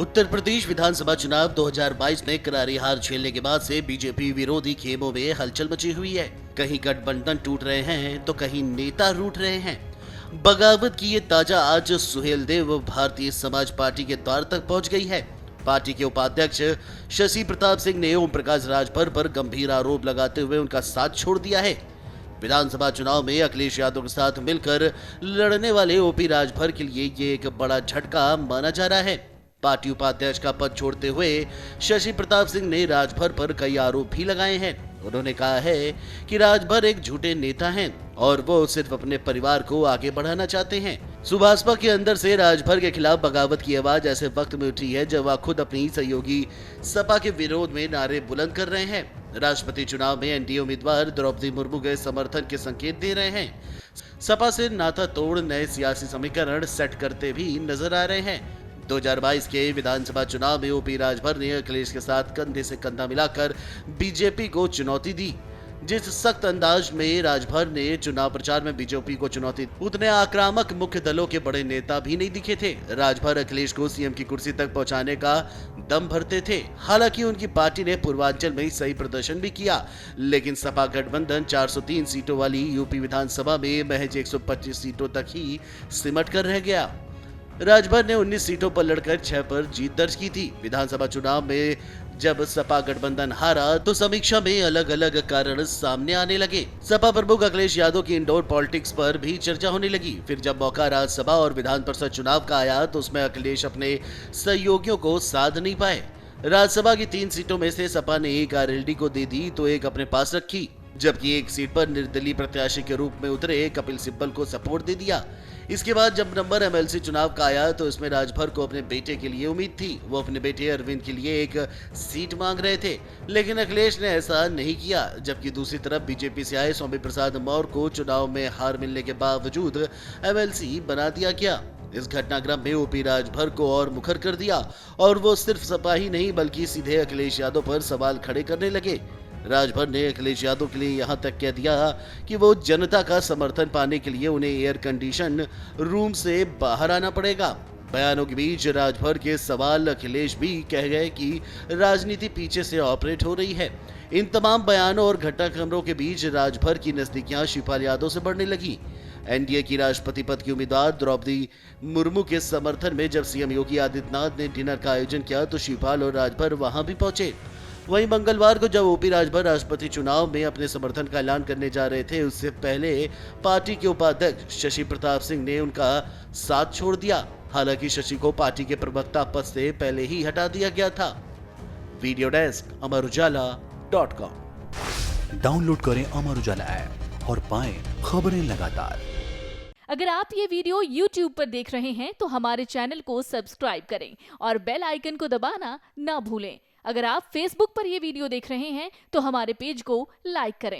उत्तर प्रदेश विधानसभा चुनाव 2022 में करारी हार झेलने के बाद से बीजेपी विरोधी खेमों में हलचल मची हुई है। कहीं गठबंधन टूट रहे हैं तो कहीं नेता रूठ रहे हैं। बगावत की ये ताजा आज सुहेल देव भारतीय समाज पार्टी के द्वार तक पहुंच गई है। पार्टी के उपाध्यक्ष शशि प्रताप सिंह ने ओम प्रकाश राजभर पर गंभीर आरोप लगाते हुए उनका साथ छोड़ दिया है। विधानसभा चुनाव में अखिलेश यादव के साथ मिलकर लड़ने वाले ओपी राजभर के लिए ये एक बड़ा झटका माना जा रहा है। पार्टी उपाध्यक्ष का पद छोड़ते हुए शशि प्रताप सिंह ने राजभर पर कई आरोप भी लगाए हैं। उन्होंने कहा है कि राजभर एक झूठे नेता हैं और वो सिर्फ अपने परिवार को आगे बढ़ाना चाहते हैं। सुभाषपा के अंदर से राजभर के खिलाफ बगावत की आवाज ऐसे वक्त में उठी है जब वह खुद अपनी सहयोगी सपा के विरोध में नारे बुलंद कर रहे हैं। राष्ट्रपति चुनाव में एनडीए उम्मीदवार द्रौपदी मुर्मू के समर्थन के संकेत दे रहे हैं। सपा से नाता तोड़ नए सियासी समीकरण सेट करते भी नजर आ रहे हैं। 2022 के विधानसभा चुनाव में ओपी राजभर ने अखिलेश के साथ कंधे से कंधा मिलाकर बीजेपी को चुनौती दी। जिस सख्त अंदाज में राजभर ने चुनाव प्रचार में बीजेपी को चुनौती दी, उतने आक्रामक मुख्य दलों के बड़े नेता भी नहीं दिखे थे। राजभर अखिलेश को सीएम की कुर्सी तक पहुंचाने का दम भरते थे। हालांकि उनकी पार्टी ने पूर्वांचल में सही प्रदर्शन भी किया, लेकिन सपा गठबंधन 403 सीटों वाली यूपी विधानसभा में महज 125 सीटों तक ही सिमट कर रह गया। राजभर ने 19 सीटों पर लड़कर 6 पर जीत दर्ज की थी। विधानसभा चुनाव में जब सपा गठबंधन हारा तो समीक्षा में अलग अलग कारण सामने आने लगे। सपा प्रमुख अखिलेश यादव की इंडोर पॉलिटिक्स पर भी चर्चा होने लगी। फिर जब मौका राज्यसभा और विधान परिषद चुनाव का आया तो उसमें अखिलेश अपने सहयोगियों को साध नहीं पाए। राज्यसभा की 3 सीटों में से सपा ने एक आरएलडी को दे दी तो एक अपने पास रखी, जबकि एक सीट पर निर्दलीय प्रत्याशी के रूप में उतरे कपिल सिब्बल को सपोर्ट दे दिया। इसके बाद जब नंबर एमएलसी चुनाव का आया तो इसमें राजभर को अपने बेटे के लिए उम्मीद थी। वो अपने बेटे अरविंद के लिए एक सीट मांग रहे थे, लेकिन अखिलेश ने ऐसा नहीं किया। जबकि दूसरी तरफ बीजेपी से आए स्वामी प्रसाद मौर्य को चुनाव में हार मिलने के बावजूद एमएलसी बना दिया गया। इस घटनाक्रम में ओपी राजभर को और मुखर कर दिया और वो सिर्फ सपा ही नहीं बल्कि सीधे अखिलेश यादव पर सवाल खड़े करने लगे। राजभर ने अखिलेश यादव के लिए यहां तक कह दिया कि वो जनता का समर्थन पाने के लिए उन्हें एयर कंडीशन रूम से बाहर आना पड़ेगा। बयानों के बीच राजभर के सवाल अखिलेश भी कह गए कि राजनीति पीछे से ऑपरेट हो रही है। इन तमाम बयानों और घटनाक्रमों के बीच राजभर की नजदीकियां शिवपाल यादव से बढ़ने लगी। एनडीए की राष्ट्रपति पद की उम्मीदवार द्रौपदी मुर्मू के समर्थन में जब सीएम योगी आदित्यनाथ ने डिनर का आयोजन किया तो शिवपाल और राजभर वहां भी पहुंचे। वहीं मंगलवार को जब ओपी राजभर राष्ट्रपति चुनाव में अपने समर्थन का ऐलान करने जा रहे थे, उससे पहले पार्टी के उपाध्यक्ष शशि प्रताप सिंह ने उनका साथ छोड़ दिया। हालांकि शशि को पार्टी के प्रवक्ता पद से पहले ही हटा दिया गया था। Video desk amarujala.com। डाउनलोड करें अमर उजाला ऐप और पाएं खबरें लगातार। अगर आप ये वीडियो YouTube पर देख रहे हैं तो हमारे चैनल को सब्सक्राइब करें और बेल आइकन को दबाना ना भूलें। अगर आप Facebook पर ये वीडियो देख रहे हैं तो हमारे पेज को लाइक करें।